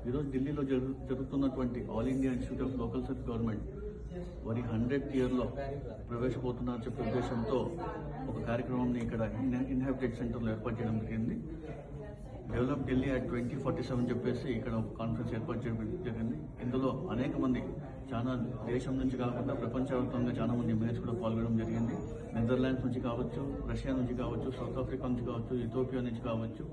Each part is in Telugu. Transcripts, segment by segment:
ఈరోజు ఢిల్లీలో జరుగుతున్నటువంటి all India institute of local self government వారి 100th ఇయర్లో ప్రవేశపోతున్నారు చెప్పే ఉద్దేశంతో ఒక కార్యక్రమాన్ని ఇక్కడ ఇన్హాబిటెడ్ సెంటర్లో ఏర్పాటు చేయడం జరిగింది. డెవలప్ ఢిల్లీ అట్ 2047 చెప్పేసి ఇక్కడ ఒక కాన్ఫరెన్స్ ఏర్పాటు చేయడం జరిగింది. ఇందులో అనేక మంది చాలా దేశం నుంచి కాకుండా ప్రపంచవ్యాప్తంగా చాలా మంది మేయర్స్ కూడా పాల్గొనడం జరిగింది. నెదర్లాండ్స్ నుంచి కావచ్చు, రష్యా నుంచి కావచ్చు, సౌత్ ఆఫ్రికా నుంచి కావచ్చు, ఇథియోపియా నుంచి కావచ్చు,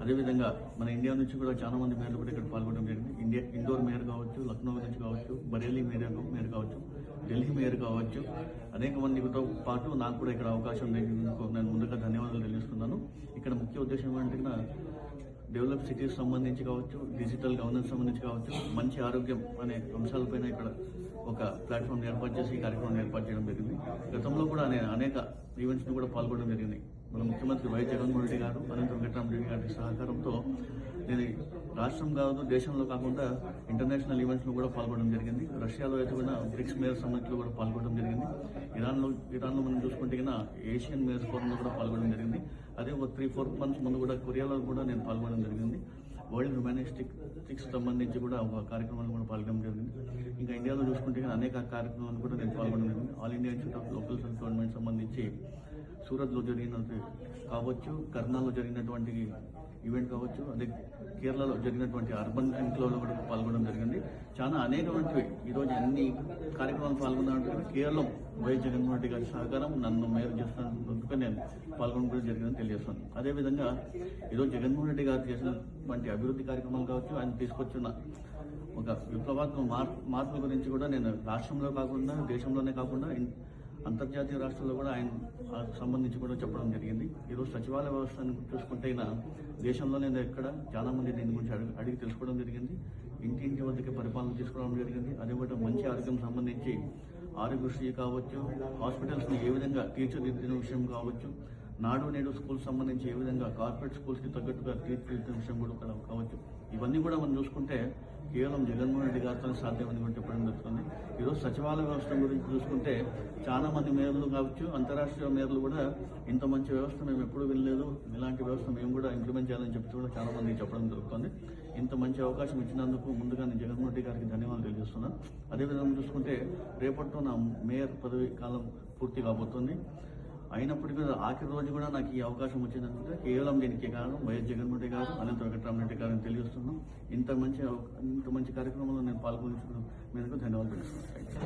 అదేవిధంగా మన ఇండియా నుంచి కూడా చాలా మంది మేయర్లు కూడా ఇక్కడ పాల్గొనడం జరిగింది. ఇండోర్ మేయర్ కావచ్చు, లక్నో నుంచి కావచ్చు, బరేలీ మేయర్ కావచ్చు, ఢిల్లీ మేయర్ కావచ్చు, అనేక మందితో పాటు నాకు కూడా ఇక్కడ అవకాశం నేను ముందుగా ధన్యవాదాలు తెలియజేస్తున్నాను. ఇక్కడ ముఖ్య ఉద్దేశం ఏంటంటే డెవలప్ సిటీస్ సంబంధించి కావచ్చు, డిజిటల్ గవర్నెన్స్ సంబంధించి కావచ్చు, మంచి ఆరోగ్యం అనే అంశాలపైన ఇక్కడ ఒక ప్లాట్ఫామ్ ఏర్పాటు చేసి ఈ కార్యక్రమాన్ని ఏర్పాటు చేయడం జరిగింది. గతంలో కూడా అనేక ఈవెంట్స్ ని కూడా పాల్గొనడం జరిగింది. మన ముఖ్యమంత్రి వై జగన్మోహన్ రెడ్డి గారు, అనంత వెంకటరామరెడ్డి గారి సహకారంతో నేను రాష్ట్రం కాదు దేశంలో కాకుండా ఇంటర్నేషనల్ ఈవెంట్స్ లో కూడా పాల్గొనడం జరిగింది. రష్యాలో అయితే కూడా బ్రిక్స్ మేయర్ సమ్మిట్లో కూడా పాల్గొనడం జరిగింది. ఇరాన్లో మనం చూసుకుంటే ఏషియన్ మేయర్స్ ఫోరంలో కూడా పాల్గొనడం జరిగింది. అదే ఒక 3-4 months ముందు కూడా కొరియాలో కూడా నేను పాల్గొనడం జరిగింది. వరల్డ్ హ్యుమానిస్టిక్స్ సంబంధించి కూడా ఒక కార్యక్రమాన్ని కూడా పాల్గొనడం జరిగింది. ఇంకా ఇండియాలో చూసుకుంటే అనేక కార్యక్రమాలు కూడా నేను పాల్గొనడం జరిగింది. All India institute of local self government సంబంధించి సూరత్లో జరిగినది కావచ్చు, కర్నాల్లో జరిగినటువంటి ఈవెంట్ కావచ్చు, అదే కేరళలో జరిగినటువంటి అర్బన్ ఎన్క్లేవ్లో కూడా పాల్గొనడం జరిగింది. చాలా అనేకమైనవి ఈరోజు అన్ని కార్యక్రమాలు పాల్గొన్నట్టు కేవలం వైఎస్ జగన్మోహన్ రెడ్డి గారి సహకారం నన్ను మేయర్ చేస్తున్నందుకు నేను పాల్గొనడం జరిగిందని తెలియజేస్తాను. అదేవిధంగా ఈరోజు జగన్మోహన్ రెడ్డి గారు చేసినటువంటి అభివృద్ధి కార్యక్రమాలు కావచ్చు, ఆయన తీసుకొచ్చిన ఒక విప్లవాత్మక మార్పుల గురించి కూడా నేను రాష్ట్రంలో కాకుండా దేశంలోనే కాకుండా అంతర్జాతీయ రాష్ట్రాల్లో కూడా ఆయన సంబంధించి కూడా చెప్పడం జరిగింది. ఈరోజు సచివాలయ వ్యవస్థను చూసుకుంటే దేశంలోనే ఎక్కడ చాలా మంది దీని గురించి అడిగి తెలుసుకోవడం జరిగింది. ఇంటింటి వద్దకి పరిపాలన తీసుకోవడం జరిగింది. అదేవిధంగా మంచి ఆరోగ్యం సంబంధించి ఆరోగ్యశ్రీ కావచ్చు, హాస్పిటల్స్ ని ఏ విధంగా తీర్చిదిద్దిన విషయం కావచ్చు, నాడు నేడు స్కూల్స్ సంబంధించి ఏ విధంగా కార్పొరేట్ స్కూల్స్ కి తగ్గట్టుగా తీర్చిదిద్దిన విషయం కూడా కావచ్చు. ఇవన్నీ కూడా మనం చూసుకుంటే కేవలం జగన్మోహన్ రెడ్డి గారితో సాధ్యమని కూడా చెప్పడం జరుగుతుంది. ఈరోజు సచివాలయ వ్యవస్థ గురించి చూసుకుంటే చాలా మంది మేయర్లు కావచ్చు, అంతర్రాష్ట్రీయ మేయర్లు కూడా ఇంత మంచి వ్యవస్థ మేము ఎప్పుడు వినలేదు, ఇలాంటి వ్యవస్థ మేము కూడా ఇంప్లిమెంట్ చేయాలని చెప్పి కూడా చాలా మంది చెప్పడం జరుగుతుంది. ఇంత మంచి అవకాశం ఇచ్చినందుకు ముందుగా నేను జగన్మోహన్ రెడ్డి గారికి ధన్యవాదాలు తెలియజేస్తున్నాను. అదేవిధంగా చూసుకుంటే రేపటితో నా మేయర్ పదవి కాలం పూర్తి కాబోతుంది. అయినప్పటికీ ఆఖరి రోజు కూడా నాకు ఈ అవకాశం వచ్చిందంటే కేవలం దీనికి కారణం వైఎస్ జగన్మోహన్ రెడ్డి గారు, అనంత వెంకటరామరెడ్డి గారిని తెలియజేస్తున్నాం. ఇంత మంచి కార్యక్రమంలో నేను పాల్గొనడం మీకు ధన్యవాదాలు తెలుస్తున్నాను.